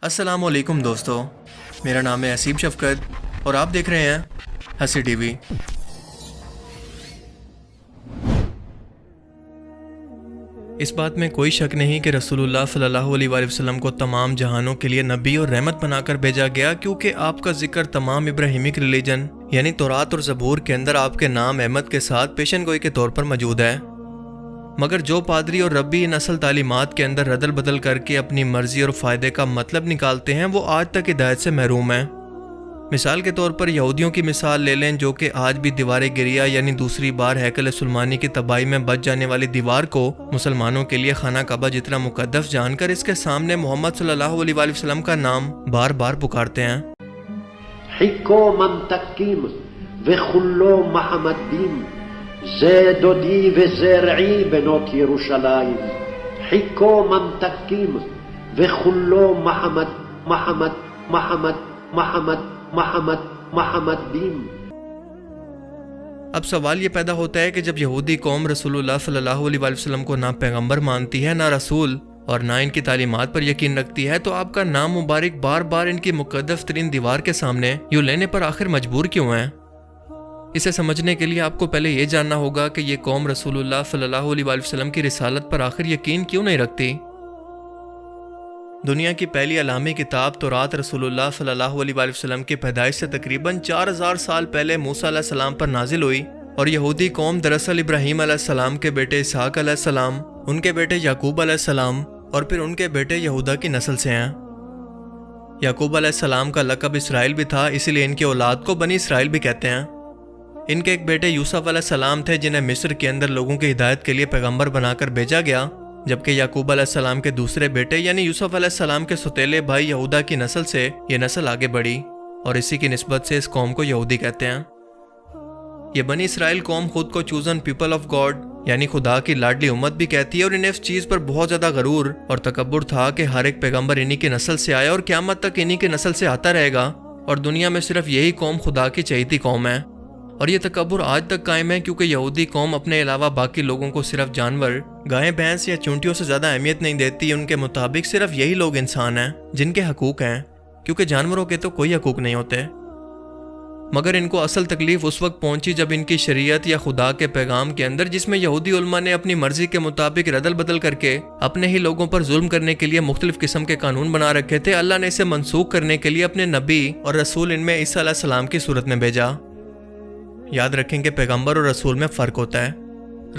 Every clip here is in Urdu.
السلام علیکم دوستو، میرا نام ہے اسیب شفقت اور آپ دیکھ رہے ہیں ہنسی ٹی وی۔ اس بات میں کوئی شک نہیں کہ رسول اللہ صلی اللہ علیہ وآلہ وسلم کو تمام جہانوں کے لیے نبی اور رحمت بنا کر بھیجا گیا، کیونکہ آپ کا ذکر تمام ابراہیمک ریلیجن یعنی تورات اور زبور کے اندر آپ کے نام احمد کے ساتھ پیشن گوئی کے طور پر موجود ہے۔ مگر جو پادری اور ربی ان اصل تعلیمات کے اندر ردل بدل کر کے اپنی مرضی اور فائدے کا مطلب نکالتے ہیں، وہ آج تک ہدایت سے محروم ہیں۔ مثال کے طور پر یہودیوں کی مثال لے لیں، جو کہ آج بھی دیوار گریہ یعنی دوسری بار ہیکل سلیمانی کی تباہی میں بچ جانے والی دیوار کو مسلمانوں کے لیے خانہ کعبہ جتنا مقدس جان کر اس کے سامنے محمد صلی اللہ علیہ وآلہ وسلم کا نام بار بار پکارتے ہیں۔ حکو منتقیم وخلو محمد دین زید و دیو زرعی بنوت یروشلایم حکو منتقیم وخلو محمد محمد محمد محمد محمد محمد دین۔ اب سوال یہ پیدا ہوتا ہے کہ جب یہودی قوم رسول اللہ صلی اللہ علیہ وآلہ وسلم کو نہ پیغمبر مانتی ہے، نہ رسول، اور نہ ان کی تعلیمات پر یقین رکھتی ہے، تو آپ کا نام مبارک بار بار ان کی مقدس ترین دیوار کے سامنے یوں لینے پر آخر مجبور کیوں ہیں؟ اسے سمجھنے کے لیے آپ کو پہلے یہ جاننا ہوگا کہ یہ قوم رسول اللہ صلی اللہ علیہ وآلہ وسلم کی رسالت پر آخر یقین کیوں نہیں رکھتی؟ دنیا کی پہلی علامی کتاب تورات رسول اللہ صلی اللہ علیہ وآلہ وسلم کی پیدائش سے تقریباً 4000 سال پہلے موسیٰ علیہ السلام پر نازل ہوئی، اور یہودی قوم دراصل ابراہیم علیہ السلام کے بیٹے اسحاق علیہ السلام، ان کے بیٹے یعقوب علیہ السلام اور پھر ان کے بیٹے یہودا کی نسل سے ہیں۔ یعقوب علیہ السلام کا لقب اسرائیل بھی تھا، اسی لیے ان کی اولاد کو بنی اسرائیل بھی کہتے ہیں۔ ان کے ایک بیٹے یوسف علیہ السلام تھے، جنہیں مصر کے اندر لوگوں کی ہدایت کے لیے پیغمبر بنا کر بھیجا گیا، جبکہ یعقوب علیہ السلام کے دوسرے بیٹے یعنی یوسف علیہ السلام کے سوتیلے بھائی یہودا کی نسل سے یہ نسل آگے بڑھی، اور اسی کی نسبت سے اس قوم کو یہودی کہتے ہیں۔ یہ بنی اسرائیل قوم خود کو چوزن پیپل آف گاڈ یعنی خدا کی لاڈلی امت بھی کہتی ہے، اور انہیں اس چیز پر بہت زیادہ غرور اور تکبر تھا کہ ہر ایک پیغمبر انہی کی نسل سے آیا اور قیامت تک انہی کی نسل سے آتا رہے گا، اور دنیا میں صرف یہی قوم خدا کی چہیتی قوم ہے۔ اور یہ تکبر آج تک قائم ہے، کیونکہ یہودی قوم اپنے علاوہ باقی لوگوں کو صرف جانور، گائیں بھینس یا چونٹیوں سے زیادہ اہمیت نہیں دیتی۔ ان کے مطابق صرف یہی لوگ انسان ہیں جن کے حقوق ہیں، کیونکہ جانوروں کے تو کوئی حقوق نہیں ہوتے۔ مگر ان کو اصل تکلیف اس وقت پہنچی جب ان کی شریعت یا خدا کے پیغام کے اندر، جس میں یہودی علماء نے اپنی مرضی کے مطابق ردل بدل کر کے اپنے ہی لوگوں پر ظلم کرنے کے لیے مختلف قسم کے قانون بنا رکھے تھے، اللہ نے اسے منسوخ کرنے کے لیے اپنے نبی اور رسول ان میں عیسیٰ علیہ السلام کی صورت میں بھیجا۔ یاد رکھیں کہ پیغمبر اور رسول میں فرق ہوتا ہے۔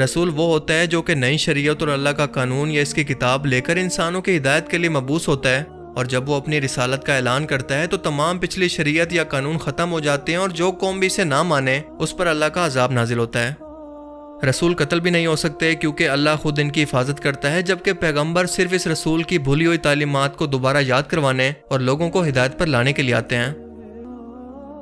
رسول وہ ہوتا ہے جو کہ نئی شریعت اور اللہ کا قانون یا اس کی کتاب لے کر انسانوں کی ہدایت کے لیے مبعوث ہوتا ہے، اور جب وہ اپنی رسالت کا اعلان کرتا ہے تو تمام پچھلی شریعت یا قانون ختم ہو جاتے ہیں، اور جو قوم بھی اسے نہ مانے اس پر اللہ کا عذاب نازل ہوتا ہے۔ رسول قتل بھی نہیں ہو سکتے، کیونکہ اللہ خود ان کی حفاظت کرتا ہے، جبکہ پیغمبر صرف اس رسول کی بھولی ہوئی تعلیمات کو دوبارہ یاد کروانے اور لوگوں کو ہدایت پر لانے کے لیے آتے ہیں۔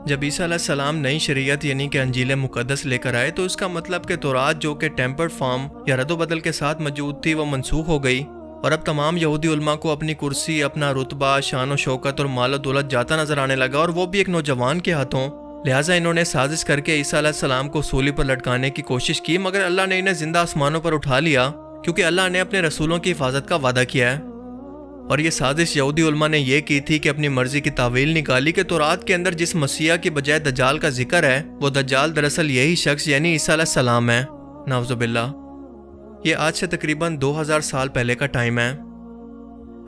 جب عیسیٰ علیہ السلام نئی شریعت یعنی کہ انجیل مقدس لے کر آئے، تو اس کا مطلب کہ تورات جو کہ ٹیمپرڈ فارم یا رد و بدل کے ساتھ موجود تھی، وہ منسوخ ہو گئی، اور اب تمام یہودی علماء کو اپنی کرسی، اپنا رتبہ، شان و شوکت اور مال و دولت جاتا نظر آنے لگا، اور وہ بھی ایک نوجوان کے ہاتھوں۔ لہٰذا انہوں نے سازش کر کے عیسیٰ علیہ السلام کو سولی پر لٹکانے کی کوشش کی، مگر اللہ نے انہیں زندہ آسمانوں پر اٹھا لیا، کیونکہ اللہ نے اپنے رسولوں کی حفاظت کا وعدہ کیا ہے۔ اور یہ سازش یہودی علماء نے یہ کی تھی کہ اپنی مرضی کی تعویل نکالی کہ تورات کے اندر جس مسیح کی بجائے دجال کا ذکر ہے، وہ دجال دراصل یہی شخص یعنی عیسیٰ علیہ السلام ہے، نعوذ باللہ۔ یہ آج سے تقریباً 2000 سال پہلے کا ٹائم ہے۔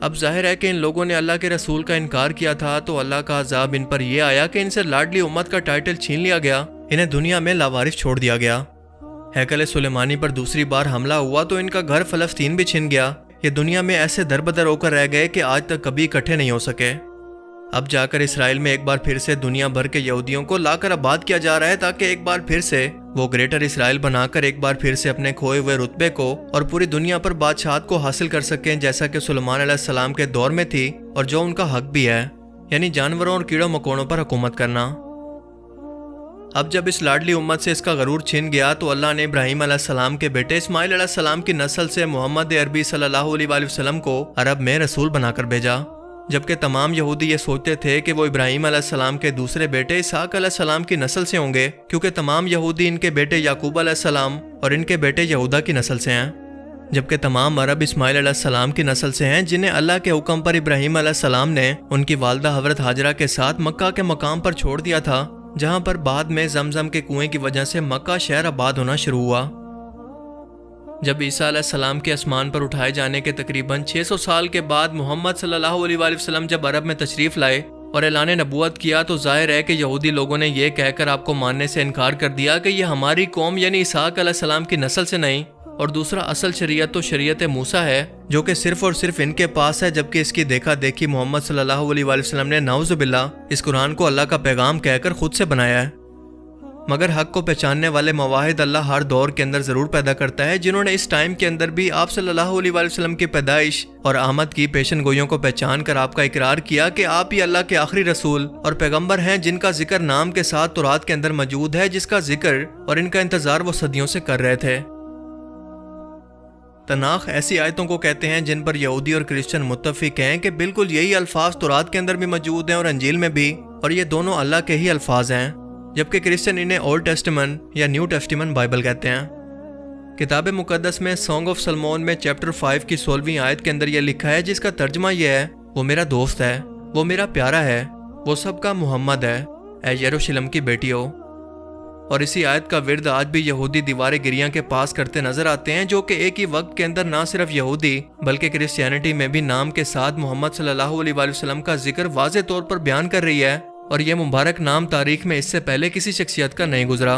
اب ظاہر ہے کہ ان لوگوں نے اللہ کے رسول کا انکار کیا تھا، تو اللہ کا عذاب ان پر یہ آیا کہ ان سے لاڈلی امت کا ٹائٹل چھین لیا گیا، انہیں دنیا میں لاوارث چھوڑ دیا گیا۔ ہیکل سلیمانی پر دوسری بار حملہ ہوا تو ان کا گھر فلسطین بھی چھن گیا۔ یہ دنیا میں ایسے در بدر ہو کر رہ گئے کہ آج تک کبھی اکٹھے نہیں ہو سکے۔ اب جا کر اسرائیل میں ایک بار پھر سے دنیا بھر کے یہودیوں کو لا کر آباد کیا جا رہا ہے، تاکہ ایک بار پھر سے وہ گریٹر اسرائیل بنا کر ایک بار پھر سے اپنے کھوئے ہوئے رتبے کو اور پوری دنیا پر بادشاہت کو حاصل کر سکیں، جیسا کہ سلیمان علیہ السلام کے دور میں تھی، اور جو ان کا حق بھی ہے، یعنی جانوروں اور کیڑوں مکوڑوں پر حکومت کرنا۔ اب جب اس لاڈلی امت سے اس کا غرور چھن گیا، تو اللہ نے ابراہیم علیہ السلام کے بیٹے اسماعیل علیہ السلام کی نسل سے محمد عربی صلی اللہ علیہ وآلہ وسلم کو عرب میں رسول بنا کر بھیجا، جبکہ تمام یہودی یہ سوچتے تھے کہ وہ ابراہیم علیہ السلام کے دوسرے بیٹے اسحاق علیہ السلام کی نسل سے ہوں گے، کیونکہ تمام یہودی ان کے بیٹے یعقوب علیہ السلام اور ان کے بیٹے یہودا کی نسل سے ہیں۔ جبکہ تمام عرب اسماعیل علیہ السلام کی نسل سے ہیں، جنہیں اللہ کے حکم پر ابراہیم علیہ السلام نے ان کی والدہ حضرت ہاجرہ کے ساتھ مکہ کے مقام پر چھوڑ دیا تھا، جہاں پر بعد میں زمزم کے کنویں کی وجہ سے مکہ شہر آباد ہونا شروع ہوا۔ جب عیسیٰ علیہ السلام کے آسمان پر اٹھائے جانے کے تقریباً 600 سال کے بعد محمد صلی اللہ علیہ وآلہ وسلم جب عرب میں تشریف لائے اور اعلان نبوت کیا، تو ظاہر ہے کہ یہودی لوگوں نے یہ کہہ کر آپ کو ماننے سے انکار کر دیا کہ یہ ہماری قوم یعنی اسحاق علیہ السلام کی نسل سے نہیں، اور دوسرا اصل شریعت تو شریعت موسیٰ ہے جو کہ صرف اور صرف ان کے پاس ہے، جبکہ اس کی دیکھا دیکھی محمد صلی اللہ علیہ وآلہ وسلم نے نعوذ باللہ اس قرآن کو اللہ کا پیغام کہہ کر خود سے بنایا ہے۔ مگر حق کو پہچاننے والے مواحد اللہ ہر دور کے اندر ضرور پیدا کرتا ہے، جنہوں نے اس ٹائم کے اندر بھی آپ صلی اللہ علیہ وآلہ وسلم کی پیدائش اور آمد کی پیشن گوئیوں کو پہچان کر آپ کا اقرار کیا کہ آپ ہی اللہ کے آخری رسول اور پیغمبر ہیں، جن کا ذکر نام کے ساتھ تورات کے اندر موجود ہے، جس کا ذکر اور ان کا انتظار وہ صدیوں سے کر رہے تھے۔ تناخ ایسی آیتوں کو کہتے ہیں جن پر یہودی اور کرسچن متفق ہیں کہ بالکل یہی الفاظ تورات کے اندر بھی موجود ہیں اور انجیل میں بھی، اور یہ دونوں اللہ کے ہی الفاظ ہیں، جبکہ کرسچن انہیں اولڈ ٹیسٹمنٹ یا نیو ٹیسٹمنٹ بائبل کہتے ہیں۔ کتاب مقدس میں سانگ آف سلمون میں چیپٹر 5 کی 16ویں آیت کے اندر یہ لکھا ہے، جس کا ترجمہ یہ ہے، وہ میرا دوست ہے، وہ میرا پیارا ہے، وہ سب کا محمد ہے، اے یروشلم کی بیٹیوں۔ اور اسی آیت کا ورد آج بھی یہودی دیوار گریاں کے پاس کرتے نظر آتے ہیں، جو کہ ایک ہی وقت کے اندر نہ صرف یہودی بلکہ کرسچینٹی میں بھی نام کے ساتھ محمد صلی اللہ علیہ وآلہ وسلم کا ذکر واضح طور پر بیان کر رہی ہے، اور یہ مبارک نام تاریخ میں اس سے پہلے کسی شخصیت کا نہیں گزرا۔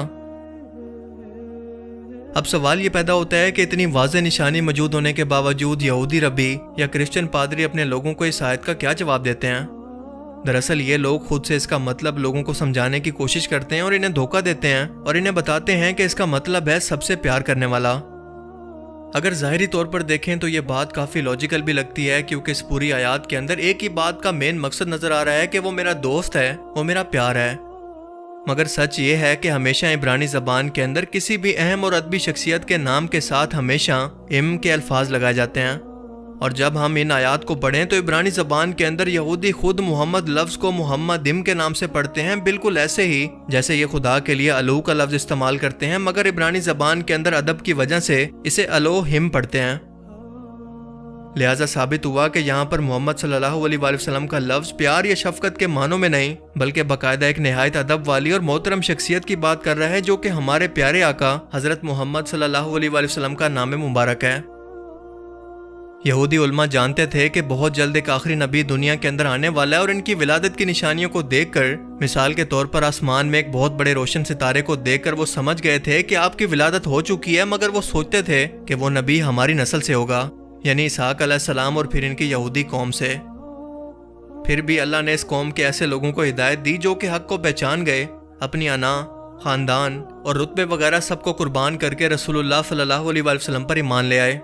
اب سوال یہ پیدا ہوتا ہے کہ اتنی واضح نشانی موجود ہونے کے باوجود یہودی ربی یا کرسچن پادری اپنے لوگوں کو اس آیت کا کیا جواب دیتے ہیں؟ دراصل یہ لوگ خود سے اس کا مطلب لوگوں کو سمجھانے کی کوشش کرتے ہیں اور انہیں دھوکہ دیتے ہیں اور انہیں بتاتے ہیں کہ اس کا مطلب ہے سب سے پیار کرنے والا۔ اگر ظاہری طور پر دیکھیں تو یہ بات کافی لاجیکل بھی لگتی ہے، کیونکہ اس پوری آیات کے اندر ایک ہی بات کا مین مقصد نظر آ رہا ہے کہ وہ میرا دوست ہے، وہ میرا پیار ہے۔ مگر سچ یہ ہے کہ ہمیشہ عبرانی زبان کے اندر کسی بھی اہم اور ادبی شخصیت کے نام کے ساتھ ہمیشہ ام کے الفاظ لگائے جاتے ہیں، اور جب ہم ان آیات کو پڑھیں تو عبرانی زبان کے اندر یہودی خود محمد لفظ کو محمد ام کے نام سے پڑھتے ہیں، بالکل ایسے ہی جیسے یہ خدا کے لیے الو کا لفظ استعمال کرتے ہیں، مگر عبرانی زبان کے اندر ادب کی وجہ سے اسے الو ہم پڑھتے ہیں۔ لہٰذا ثابت ہوا کہ یہاں پر محمد صلی اللہ علیہ وآلہ وسلم کا لفظ پیار یا شفقت کے معنوں میں نہیں، بلکہ باقاعدہ ایک نہایت ادب والی اور محترم شخصیت کی بات کر رہا ہے، جو کہ ہمارے پیارے آقا حضرت محمد صلی اللہ علیہ وآلہ وسلم کا نام مبارک ہے۔ یہودی علماء جانتے تھے کہ بہت جلد ایک آخری نبی دنیا کے اندر آنے والا ہے، اور ان کی ولادت کی نشانیوں کو دیکھ کر، مثال کے طور پر آسمان میں ایک بہت بڑے روشن ستارے کو دیکھ کر وہ سمجھ گئے تھے کہ آپ کی ولادت ہو چکی ہے، مگر وہ سوچتے تھے کہ وہ نبی ہماری نسل سے ہوگا، یعنی اسحاق علیہ السلام اور پھر ان کی یہودی قوم سے۔ پھر بھی اللہ نے اس قوم کے ایسے لوگوں کو ہدایت دی جو کہ حق کو پہچان گئے، اپنی انا، خاندان اور رتبے وغیرہ سب کو قربان کر کے رسول اللہ صلی اللہ علیہ وآلہ وسلم پر ایمان لے آئے۔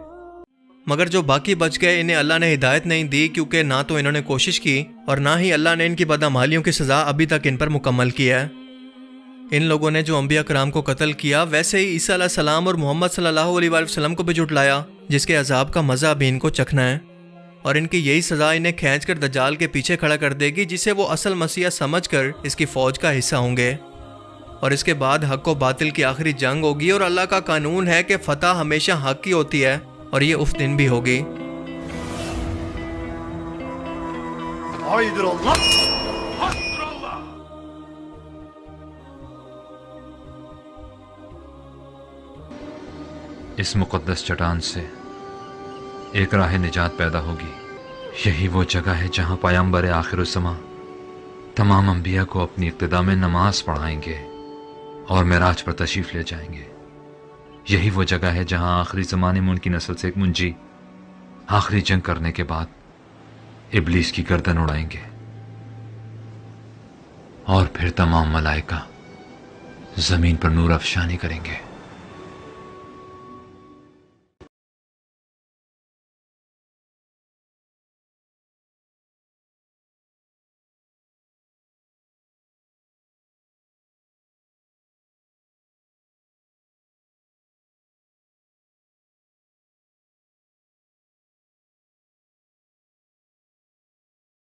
مگر جو باقی بچ گئے انہیں اللہ نے ہدایت نہیں دی، کیونکہ نہ تو انہوں نے کوشش کی اور نہ ہی اللہ نے ان کی بدعمالیوں کی سزا ابھی تک ان پر مکمل کی ہے۔ ان لوگوں نے جو انبیاء کرام کو قتل کیا، ویسے ہی عیسیٰ علیہ السلام اور محمد صلی اللہ علیہ وآلہ وسلم کو بھی جھٹلایا، جس کے عذاب کا مزہ ابھی ان کو چکھنا ہے، اور ان کی یہی سزا انہیں کھینچ کر دجال کے پیچھے کھڑا کر دے گی، جسے وہ اصل مسیح سمجھ کر اس کی فوج کا حصہ ہوں گے، اور اس کے بعد حق و باطل کی آخری جنگ ہوگی، اور اللہ کا قانون ہے کہ فتح ہمیشہ حق کی ہوتی ہے، اور یہ اس دن بھی ہوگی۔ اس مقدس چٹان سے ایک راہ نجات پیدا ہوگی۔ یہی وہ جگہ ہے جہاں پیغمبر آخر الزماں تمام انبیاء کو اپنی ابتدا میں نماز پڑھائیں گے اور معراج پر تشریف لے جائیں گے۔ یہی وہ جگہ ہے جہاں آخری زمانے میں ان کی نسل سے ایک منجی آخری جنگ کرنے کے بعد ابلیس کی گردن اڑائیں گے، اور پھر تمام ملائکہ زمین پر نور افشانی کریں گے۔